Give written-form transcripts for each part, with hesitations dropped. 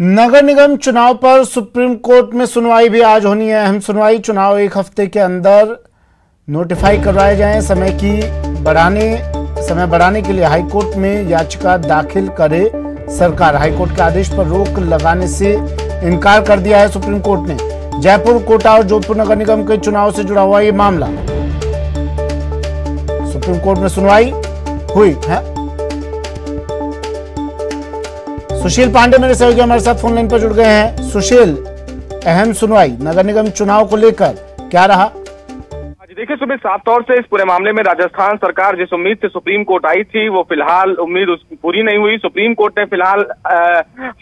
नगर निगम चुनाव पर supreme court में सुनवाई भी आज होनी है। अहम सुनवाई। चुनाव एक हफ्ते के अंदर नोटिफाई करवाए जाएं। समय बढ़ाने के लिए हाईकोर्ट में याचिका दाखिल करे सरकार। हाईकोर्ट के आदेश पर रोक लगाने से इनकार कर दिया है सुप्रीम कोर्ट ने। जयपुर, कोटा और जोधपुर नगर निगम के चुनाव से जुड़ा हुआ ये मामला सुप्रीम कोर्ट में सुनवाई हुई है। सुशील पांडे मेरे सहयोगी हमारे साथ फोन लाइन पर जुड़ गए हैं। सुशील, अहम सुनवाई नगर निगम चुनाव को लेकर क्या रहा? देखिए सुबह साफ तौर से इस पूरे मामले में राजस्थान सरकार जिस उम्मीद से सुप्रीम कोर्ट आई थी वो फिलहाल उम्मीद पूरी नहीं हुई। सुप्रीम कोर्ट ने फिलहाल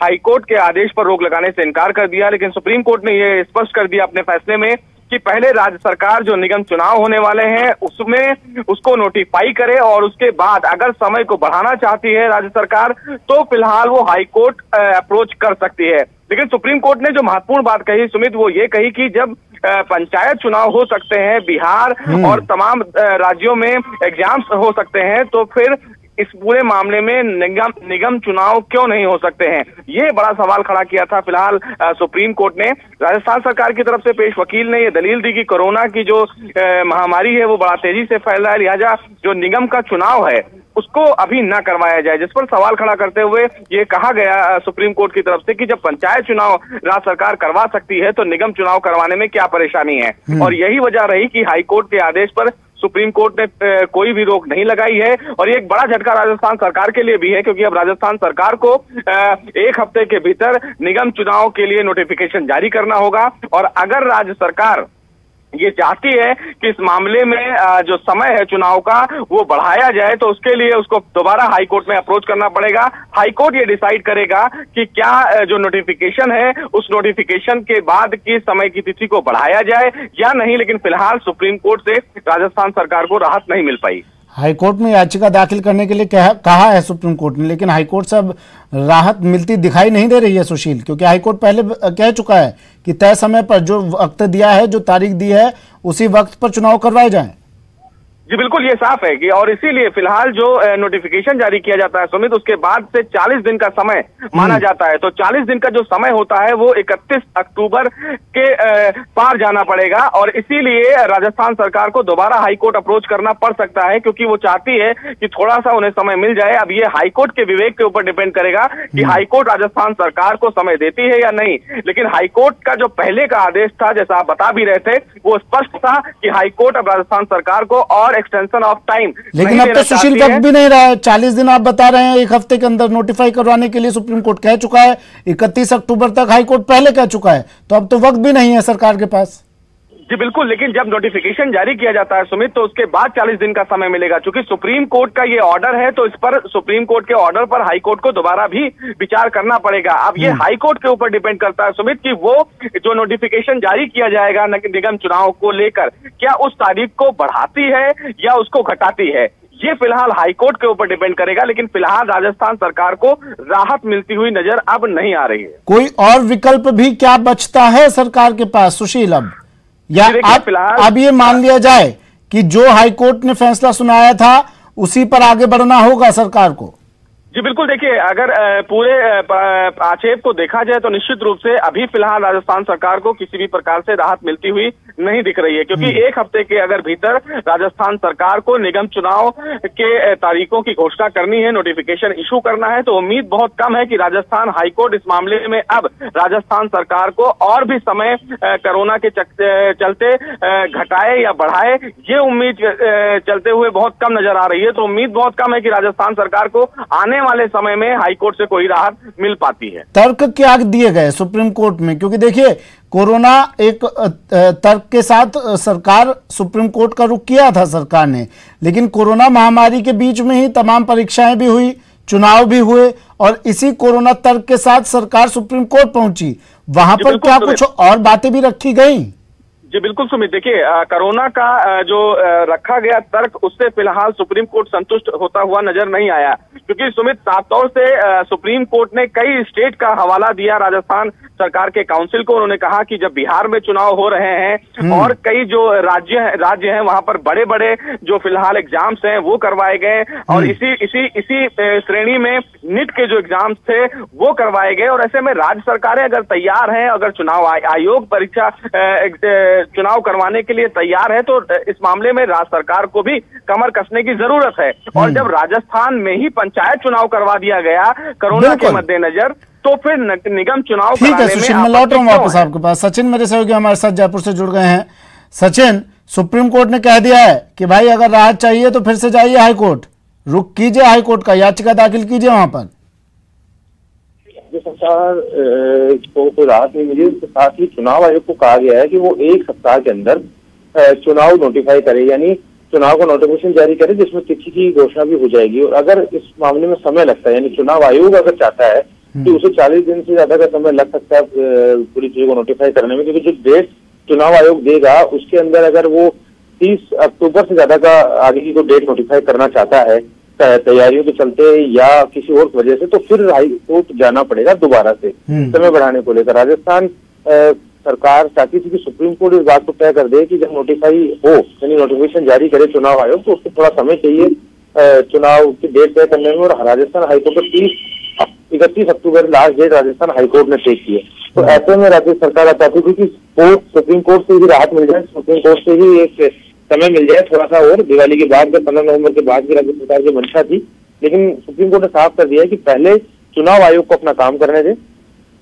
हाईकोर्ट के आदेश पर रोक लगाने से इनकार कर दिया, लेकिन सुप्रीम कोर्ट ने ये स्पष्ट कर दिया अपने फैसले में कि पहले राज्य सरकार जो निगम चुनाव होने वाले हैं उसमें उसको नोटिफाई करे और उसके बाद अगर समय को बढ़ाना चाहती है राज्य सरकार तो फिलहाल वो हाईकोर्ट अप्रोच कर सकती है। लेकिन सुप्रीम कोर्ट ने जो महत्वपूर्ण बात कही सुमित, वो ये कही कि जब पंचायत चुनाव हो सकते हैं बिहार और तमाम राज्यों में एग्जाम्स हो सकते हैं तो फिर इस पूरे मामले में निगम चुनाव क्यों नहीं हो सकते हैं, ये बड़ा सवाल खड़ा किया था। फिलहाल सुप्रीम कोर्ट ने राजस्थान सरकार की तरफ से पेश वकील ने ये दलील दी कि कोरोना की जो महामारी है वो बड़ा तेजी से फैल रहा है, लिहाजा जो निगम का चुनाव है उसको अभी न करवाया जाए। जिस पर सवाल खड़ा करते हुए ये कहा गया सुप्रीम कोर्ट की तरफ से कि जब पंचायत चुनाव राज्य सरकार करवा सकती है तो निगम चुनाव करवाने में क्या परेशानी है। और यही वजह रही कि हाईकोर्ट के आदेश पर सुप्रीम कोर्ट ने कोई भी रोक नहीं लगाई है। और ये एक बड़ा झटका राजस्थान सरकार के लिए भी है क्योंकि अब राजस्थान सरकार को एक हफ्ते के भीतर निगम चुनाव के लिए नोटिफिकेशन जारी करना होगा। और अगर राज्य सरकार ये चाहती है कि इस मामले में जो समय है चुनाव का वो बढ़ाया जाए तो उसके लिए उसको दोबारा हाईकोर्ट में अप्रोच करना पड़ेगा। हाईकोर्ट ये डिसाइड करेगा कि क्या जो नोटिफिकेशन है उस नोटिफिकेशन के बाद की समय की तिथि को बढ़ाया जाए या नहीं। लेकिन फिलहाल सुप्रीम कोर्ट से राजस्थान सरकार को राहत नहीं मिल पाई। हाईकोर्ट में याचिका दाखिल करने के लिए कहा है सुप्रीम कोर्ट ने, लेकिन हाईकोर्ट से अब राहत मिलती दिखाई नहीं दे रही है सुशील, क्योंकि हाईकोर्ट पहले कह चुका है कि तय समय पर जो वक्त दिया है, जो तारीख दी है, उसी वक्त पर चुनाव करवाए जाएं। जी बिल्कुल, ये साफ है कि और इसीलिए फिलहाल जो नोटिफिकेशन जारी किया जाता है सुमित उसके बाद से 40 दिन का समय माना जाता है। तो 40 दिन का जो समय होता है वो 31 अक्टूबर के पार जाना पड़ेगा और इसीलिए राजस्थान सरकार को दोबारा हाईकोर्ट अप्रोच करना पड़ सकता है क्योंकि वो चाहती है कि थोड़ा सा उन्हें समय मिल जाए। अब ये हाईकोर्ट के विवेक के ऊपर डिपेंड करेगा कि हाईकोर्ट राजस्थान सरकार को समय देती है या नहीं। लेकिन हाईकोर्ट का जो पहले का आदेश था, जैसा आप बता भी रहे थे, वो स्पष्ट था कि हाईकोर्ट अब राजस्थान सरकार को और एक्सटेंशन ऑफ टाइम, लेकिन अब तो सुशील वक्त भी नहीं रहा है। 40 दिन आप बता रहे हैं, एक हफ्ते के अंदर नोटिफाई करवाने के लिए सुप्रीम कोर्ट कह चुका है। 31 अक्टूबर तक हाईकोर्ट पहले कह चुका है, तो अब तो वक्त भी नहीं है सरकार के पास। जी बिल्कुल, लेकिन जब नोटिफिकेशन जारी किया जाता है सुमित तो उसके बाद 40 दिन का समय मिलेगा। चूंकि सुप्रीम कोर्ट का ये ऑर्डर है तो इस पर सुप्रीम कोर्ट के ऑर्डर पर हाई कोर्ट को दोबारा भी विचार करना पड़ेगा। अब ये हाई कोर्ट के ऊपर डिपेंड करता है सुमित कि वो जो नोटिफिकेशन जारी किया जाएगा निगम चुनाव को लेकर क्या उस तारीख को बढ़ाती है या उसको घटाती है, ये फिलहाल हाईकोर्ट के ऊपर डिपेंड करेगा। लेकिन फिलहाल राजस्थान सरकार को राहत मिलती हुई नजर अब नहीं आ रही है। कोई और विकल्प भी क्या बचता है सरकार के पास सुशील अब, या अब ये मान लिया जाए कि जो हाईकोर्ट ने फैसला सुनाया था उसी पर आगे बढ़ना होगा सरकार को? जी बिल्कुल, देखिए अगर पूरे आक्षेप को देखा जाए तो निश्चित रूप से अभी फिलहाल राजस्थान सरकार को किसी भी प्रकार से राहत मिलती हुई नहीं दिख रही है क्योंकि एक हफ्ते के अगर भीतर राजस्थान सरकार को निगम चुनाव के तारीखों की घोषणा करनी है, नोटिफिकेशन इशू करना है, तो उम्मीद बहुत कम है कि राजस्थान हाईकोर्ट इस मामले में अब राजस्थान सरकार को और भी समय कोरोना के चलते घटाए या बढ़ाए, ये उम्मीद चलते हुए बहुत कम नजर आ रही है। तो उम्मीद बहुत कम है कि राजस्थान सरकार को आने वाले समय में हाईकोर्ट से कोई राहत मिल पाती है। तर्क क्या दिए गए सुप्रीम कोर्ट में, क्योंकि देखिए कोरोना एक तर्क के साथ सरकार सुप्रीम कोर्ट का रुख किया था सरकार ने, लेकिन कोरोना महामारी के बीच में ही तमाम परीक्षाएं भी हुई, चुनाव भी हुए और इसी कोरोना तर्क के साथ सरकार सुप्रीम कोर्ट पहुंची। वहां पर क्या कुछ और बातें भी रखी गई? जी बिल्कुल सुमित, देखिए कोरोना का जो रखा गया तर्क, उससे फिलहाल सुप्रीम कोर्ट संतुष्ट होता हुआ नजर नहीं आया, क्योंकि सुमित साफ तौर से सुप्रीम कोर्ट ने कई स्टेट का हवाला दिया राजस्थान सरकार के काउंसिल को। उन्होंने कहा कि जब बिहार में चुनाव हो रहे हैं और कई जो राज्य हैं वहां पर बड़े बड़े जो फिलहाल एग्जाम्स हैं वो करवाए गए, और इसी श्रेणी में नीट के जो एग्जाम्स थे वो करवाए गए। और ऐसे में राज्य सरकारें अगर तैयार हैं, अगर चुनाव आयोग परीक्षा चुनाव करवाने के लिए तैयार है, तो इस मामले में राज्य सरकार को भी कमर कसने की जरूरत है। और जब राजस्थान में ही पंचायत चुनाव करवा दिया गया कोरोना के मद्देनजर, तो फिर निगम चुनाव ठीक है सुशील, मैं लौट रहा हूं वापस आपके पास। सचिन मेरे सहयोगी हमारे साथ जयपुर से जुड़ गए हैं। सचिन, सुप्रीम कोर्ट ने कह दिया है कि भाई अगर राहत चाहिए तो फिर से जाइए हाई कोर्ट, रुख कीजिए हाई कोर्ट का, याचिका दाखिल कीजिए वहां पर। सरकार को कोई राहत नहीं मिली, उसके साथ ही चुनाव आयोग को कहा गया है कि वो 1 सप्ताह के अंदर चुनाव नोटिफाई करे, यानी चुनाव का नोटिफिकेशन जारी करे जिसमें तिथि की घोषणा भी हो जाएगी। और अगर इस मामले में समय लगता है, यानी चुनाव आयोग अगर चाहता है कि उसे 40 दिन से ज्यादा का समय लग सकता है पूरी चीजों को नोटिफाई करने में, क्योंकि जो डेट चुनाव आयोग देगा उसके अंदर अगर वो 30 अक्टूबर से ज्यादा का आगे की कोई डेट नोटिफाई करना चाहता है तैयारियों के चलते या किसी और वजह से, तो फिर हाई कोर्ट जाना पड़ेगा दोबारा से समय बढ़ाने को लेकर। राजस्थान सरकार चाहती थी कि सुप्रीम कोर्ट इस बात को तय कर दे कि जब नोटिफाई हो, यानी नोटिफिकेशन जारी करे चुनाव आयोग, तो उसको थोड़ा समय चाहिए चुनाव की डेट तय करने में। और राजस्थान हाईकोर्ट को 31 अक्टूबर लास्ट डेट राजस्थान हाईकोर्ट ने तय की है। तो ऐसे में राज्य सरकार चाहती थी कि सुप्रीम कोर्ट से भी राहत मिल जाए, सुप्रीम कोर्ट से भी एक समय मिल जाए थोड़ा सा, और दिवाली के बाद 15 नवंबर के बाद की राज्य सरकार की मंशा थी। लेकिन सुप्रीम कोर्ट ने साफ कर दिया है कि पहले चुनाव आयोग को अपना काम करने दे।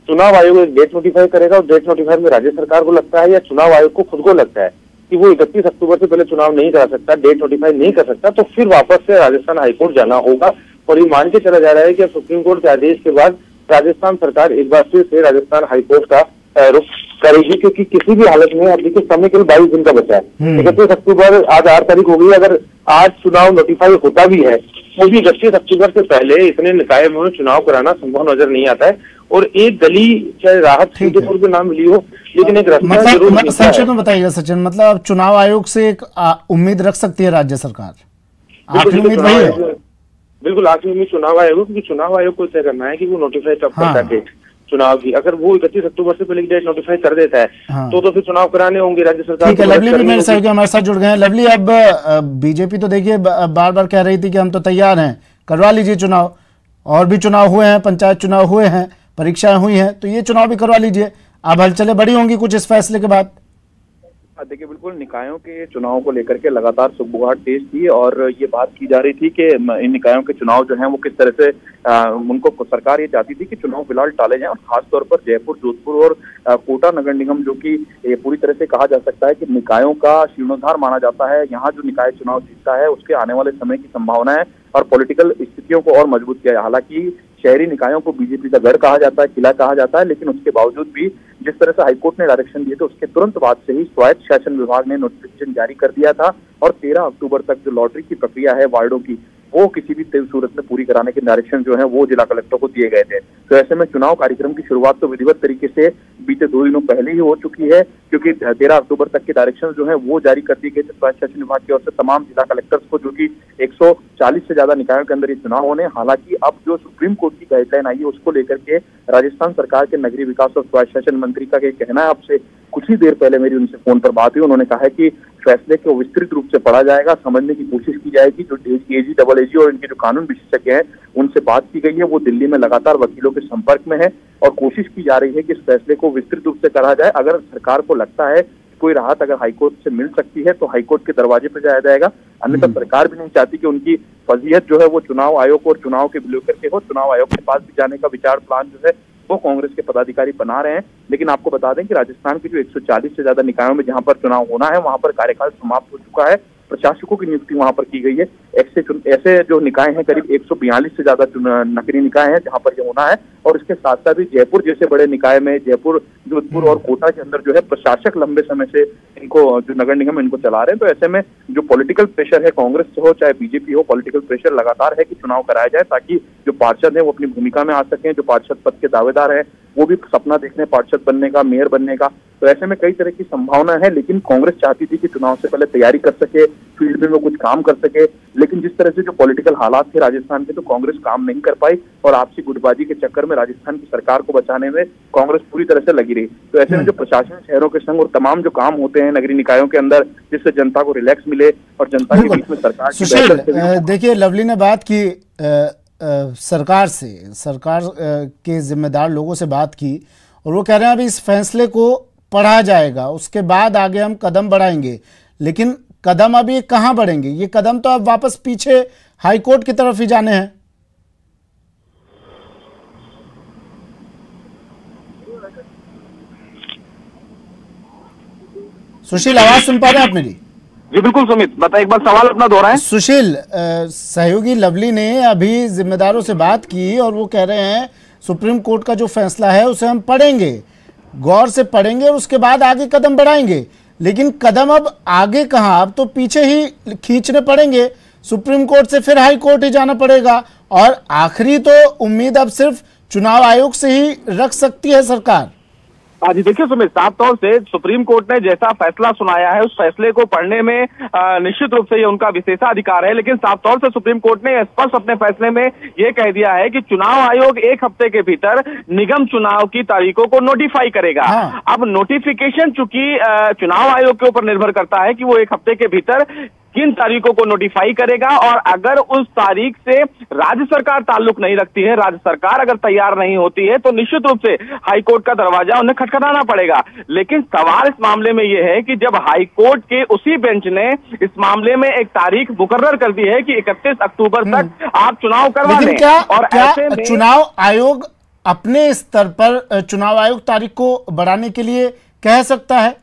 चुनाव आयोग एक डेट नोटिफाई करेगा, और डेट नोटिफाई में राज्य सरकार को लगता है या चुनाव आयोग को खुद को लगता है कि वो 31 अक्टूबर से पहले चुनाव नहीं करा सकता, डेट नोटिफाई नहीं कर सकता, तो फिर वापस से राजस्थान हाईकोर्ट जाना होगा। और ये मान के चला जा रहा है कि अब सुप्रीम कोर्ट के आदेश के बाद राजस्थान सरकार एक बार फिर से राजस्थान हाईकोर्ट का रुख करेगी, क्योंकि किसी भी हालत में अब देखिए समय केवल 22 दिन का बचा है। 31 अक्टूबर आज 8 तारीख हो गई, अगर आज चुनाव नोटिफाई होता भी है तो भी 31 अक्टूबर से पहले इतने निकाय में चुनाव कराना संभव नजर नहीं आता है। और एक गली चाहे राहत के तौर पर ना मिली हो, लेकिन एक रास्ता जरूर। संक्षेप में बताइएगा सचिन, मतलब चुनाव आयोग से एक उम्मीद रख सकती है राज्य सरकार? आखिरी उम्मीद वही है? बिल्कुल आखिरी उम्मीद चुनाव आयोग, क्योंकि चुनाव आयोग को तय करना है कि वो नोटिफाई कब करता है चुनाव की। अगर वो 31 अक्टूबर से पहले की डेट नोटिफाई कर देता है तो फिर चुनाव कराने होंगे राज्य सरकार। ठीक है, लवली भी मेरे सहयोगी हमारे साथ जुड़ गए हैं। लवली, अब बीजेपी तो देखिए बार बार कह रही थी कि हम तो तैयार हैं, करवा लीजिए चुनाव, और भी चुनाव हुए हैं, पंचायत चुनाव हुए हैं, परीक्षाएं हुई हैं, तो ये चुनाव भी करवा लीजिए। अब हलचलें बड़ी होंगी कुछ इस फैसले के बाद? देखिए बिल्कुल, निकायों के चुनाव को लेकर के लगातार सुगबुगाहट तेज थी, और ये बात की जा रही थी कि इन निकायों के चुनाव जो हैं वो किस तरह से उनको सरकार ये चाहती थी कि चुनाव फिलहाल टाले जाएं। और खासतौर पर जयपुर, जोधपुर और कोटा नगर निगम, जो कि पूरी तरह से कहा जा सकता है कि निकायों का जीर्णोद्धार माना जाता है, यहाँ जो निकाय चुनाव जीतता है उसके आने वाले समय की संभावना है और पॉलिटिकल स्थितियों को और मजबूत किया है। हालांकि शहरी निकायों को बीजेपी का गढ़ कहा जाता है, किला कहा जाता है, लेकिन उसके बावजूद भी जिस तरह से हाईकोर्ट ने डायरेक्शन दिए थे उसके तुरंत बाद से ही स्वायत्त शासन विभाग ने नोटिफिकेशन जारी कर दिया था, और 13 अक्टूबर तक जो लॉटरी की प्रक्रिया है वार्डों की, वो किसी भी सूरत में पूरी कराने के डायरेक्शन जो है वो जिला कलेक्टर को दिए गए थे। तो ऐसे में चुनाव कार्यक्रम की शुरुआत तो विधिवत तरीके से बीते 2 दिनों पहले ही हो चुकी है, क्योंकि 13 अक्टूबर तक के डायरेक्शन जो है वो जारी कर दिए गए थे स्वायत्त शासन विभाग की ओर से तमाम जिला कलेक्टर्स को, जो कि 140 से ज्यादा निकायों के अंदर ये चुनाव होने। हालांकि अब जो सुप्रीम कोर्ट की गाइडलाइन आई है उसको लेकर के राजस्थान सरकार के नगरीय विकास और स्वायत्त शासन मंत्री का कहना है, आपसे कुछ ही देर पहले मेरी उनसे फोन पर बात हुई, उन्होंने कहा है कि फैसले को विस्तृत रूप से पढ़ा जाएगा, समझने की कोशिश की जाएगी। जो एजी, डबल एजी और इनके जो कानून विशेषज्ञ हैं उनसे बात की गई है, वो दिल्ली में लगातार वकीलों के संपर्क में है, और कोशिश की जा रही है कि इस फैसले को विस्तृत रूप से करा जाए। अगर सरकार को लगता है कोई राहत अगर हाईकोर्ट से मिल सकती है तो हाईकोर्ट के दरवाजे पर जाया जाएगा, अन्यथा सरकार भी नहीं चाहती कि उनकी फजीहत जो है वो चुनाव आयोग और चुनाव के विलय करके हो। चुनाव आयोग के पास भी जाने का विचार प्लान जो है वो कांग्रेस के पदाधिकारी बना रहे हैं। लेकिन आपको बता दें कि राजस्थान की जो 140 से ज्यादा निकायों में जहां पर चुनाव होना है वहां पर कार्यकाल समाप्त हो चुका है, प्रशासकों की नियुक्ति वहां पर की गई है। ऐसे जो निकाय हैं करीब 142 से ज्यादा नगरीय निकाय हैं जहां पर ये होना है, और इसके साथ साथ ही जयपुर जैसे बड़े निकाय में, जयपुर, जोधपुर और कोटा के अंदर जो है प्रशासक लंबे समय से इनको, जो नगर निगम इनको चला रहे हैं। तो ऐसे में जो पॉलिटिकल प्रेशर है, कांग्रेस से हो चाहे बीजेपी हो, पॉलिटिकल प्रेशर लगातार है कि चुनाव कराया जाए, ताकि जो पार्षद है वो अपनी भूमिका में आ सकें, जो पार्षद पद के दावेदार है वो भी सपना देखने पार्षद बनने का, मेयर बनने का। तो ऐसे में कई तरह की संभावना है, लेकिन कांग्रेस चाहती थी कि चुनाव से पहले तैयारी कर सके, फील्ड में वो कुछ काम कर सके, लेकिन जिस तरह से जो पॉलिटिकल हालात थे राजस्थान के, तो कांग्रेस काम नहीं कर पाई और आपसी गुटबाजी के चक्कर में राजस्थान की सरकार को बचाने में कांग्रेस पूरी तरह से लगी रही। तो ऐसे में जो प्रशासन, शहरों के संग और तमाम जो काम होते हैं नगरीय निकायों के अंदर, जिससे जनता को रिलैक्स मिले और जनता के बीच में सरकार सुशील, देखिए लवली ने बात की सरकार से, सरकार के जिम्मेदार लोगों से बात की और वो कह रहे हैं अभी इस फैसले को पढ़ा जाएगा, उसके बाद आगे हम कदम बढ़ाएंगे। लेकिन कदम अभी कहां बढ़ेंगे? ये कदम तो अब वापस पीछे हाईकोर्ट की तरफ ही जाने हैं। सुशील, आवाज सुन पा रहे हैं आप मेरी? जी बिल्कुल सुमित, बता एक बार सवाल अपना दोहराएं। सुशील, सहयोगी लवली ने अभी जिम्मेदारों से बात की और वो कह रहे हैं सुप्रीम कोर्ट का जो फैसला है उसे हम पढ़ेंगे, गौर से पढ़ेंगे और उसके बाद आगे कदम बढ़ाएंगे। लेकिन कदम अब आगे कहां? अब तो पीछे ही खींचने पड़ेंगे, सुप्रीम कोर्ट से फिर हाई कोर्ट ही जाना पड़ेगा और आखिरी तो उम्मीद अब सिर्फ चुनाव आयोग से ही रख सकती है सरकार। जी देखिए सुमित, साफ तौर से सुप्रीम कोर्ट ने जैसा फैसला सुनाया है उस फैसले को पढ़ने में निश्चित रूप से ये उनका विशेषाधिकार है, लेकिन साफ तौर से सुप्रीम कोर्ट ने स्पष्ट अपने फैसले में ये कह दिया है कि चुनाव आयोग 1 हफ्ते के भीतर निगम चुनाव की तारीखों को नोटिफाई करेगा। हाँ। अब नोटिफिकेशन चूंकि चुनाव आयोग के ऊपर निर्भर करता है कि वो 1 हफ्ते के भीतर किन तारीखों को नोटिफाई करेगा, और अगर उस तारीख से राज्य सरकार ताल्लुक नहीं रखती है, राज्य सरकार अगर तैयार नहीं होती है, तो निश्चित रूप से हाईकोर्ट का दरवाजा उन्हें खटखटाना पड़ेगा। लेकिन सवाल इस मामले में यह है कि जब हाईकोर्ट के उसी बेंच ने इस मामले में एक तारीख मुकर्रर कर दी है कि 31 अक्टूबर तक आप चुनाव करवा लें, और ऐसे में चुनाव आयोग अपने स्तर पर चुनाव आयोग तारीख को बढ़ाने के लिए कह सकता है?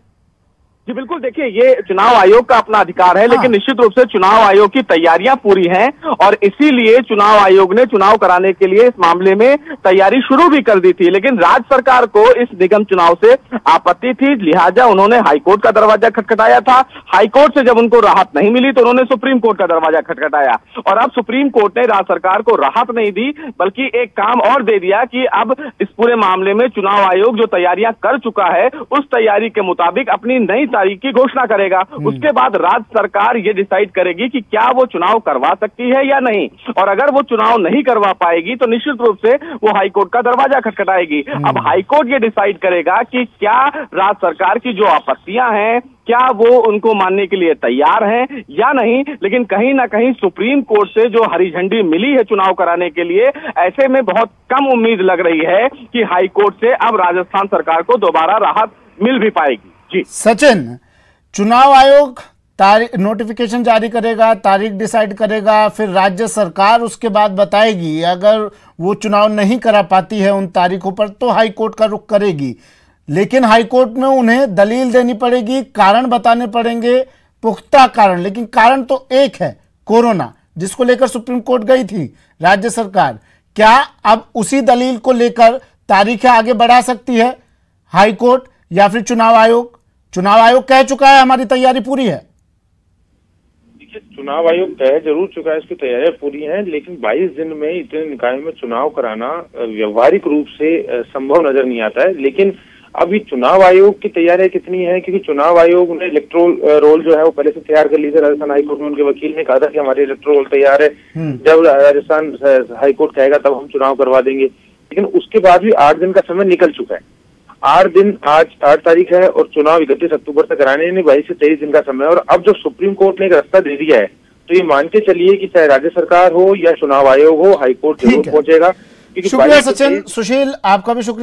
जी बिल्कुल, देखिए ये चुनाव आयोग का अपना अधिकार है, लेकिन निश्चित रूप से चुनाव आयोग की तैयारियां पूरी हैं और इसीलिए चुनाव आयोग ने चुनाव कराने के लिए इस मामले में तैयारी शुरू भी कर दी थी। लेकिन राज्य सरकार को इस निगम चुनाव से आपत्ति थी, लिहाजा उन्होंने हाईकोर्ट का दरवाजा खटखटाया था। हाईकोर्ट से जब उनको राहत नहीं मिली तो उन्होंने सुप्रीम कोर्ट का दरवाजा खटखटाया और अब सुप्रीम कोर्ट ने राज्य सरकार को राहत नहीं दी, बल्कि एक काम और दे दिया कि अब इस पूरे मामले में चुनाव आयोग जो तैयारियां कर चुका है उस तैयारी के मुताबिक अपनी नई तारीख की घोषणा करेगा। उसके बाद राज्य सरकार ये डिसाइड करेगी कि क्या वो चुनाव करवा सकती है या नहीं, और अगर वो चुनाव नहीं करवा पाएगी तो निश्चित रूप से वो हाईकोर्ट का दरवाजा खटखटाएगी। अब हाईकोर्ट ये डिसाइड करेगा कि क्या राज्य सरकार की जो आपत्तियां हैं क्या वो उनको मानने के लिए तैयार हैं या नहीं। लेकिन कहीं ना कहीं सुप्रीम कोर्ट से जो हरी झंडी मिली है चुनाव कराने के लिए, ऐसे में बहुत कम उम्मीद लग रही है कि हाईकोर्ट से अब राजस्थान सरकार को दोबारा राहत मिल भी पाएगी। जी सचिन, चुनाव आयोग नोटिफिकेशन जारी करेगा, तारीख डिसाइड करेगा, फिर राज्य सरकार उसके बाद बताएगी। अगर वो चुनाव नहीं करा पाती है उन तारीखों पर तो हाईकोर्ट का रुख करेगी, लेकिन हाईकोर्ट में उन्हें दलील देनी पड़ेगी, कारण बताने पड़ेंगे, पुख्ता कारण। लेकिन कारण तो एक है, कोरोना, जिसको लेकर सुप्रीम कोर्ट गई थी राज्य सरकार। क्या अब उसी दलील को लेकर तारीखें आगे बढ़ा सकती है हाईकोर्ट या फिर चुनाव आयोग? चुनाव आयोग कह चुका है हमारी तैयारी पूरी है। देखिए, चुनाव आयोग कह जरूर चुका है, इसकी तैयारियां पूरी हैं, लेकिन 22 दिन में इतने निकायों में चुनाव कराना व्यवहारिक रूप से संभव नजर नहीं आता है। लेकिन अभी चुनाव आयोग की तैयारियां कितनी है, क्योंकि चुनाव आयोग ने इलेक्ट्रोल रोल जो है वो पहले से तैयार कर ली थी। राजस्थान हाईकोर्ट में उनके वकील ने कहा था कि हमारे इलेक्ट्रोल रोल तैयार है, जब राजस्थान हाईकोर्ट कहेगा तब हम चुनाव करवा देंगे। लेकिन उसके बाद भी 8 दिन का समय निकल चुका है। 8 दिन, आज 8 तारीख है और चुनाव 31 अक्टूबर तक कराने में 22 से 23 दिन का समय। और अब जब सुप्रीम कोर्ट ने एक रास्ता दे दिया है तो ये मान के चलिए कि चाहे राज्य सरकार हो या चुनाव आयोग हो, हाईकोर्ट जरूर पहुंचेगा। शुक्रिया सचिन। सुशील, आपका भी शुक्रिया।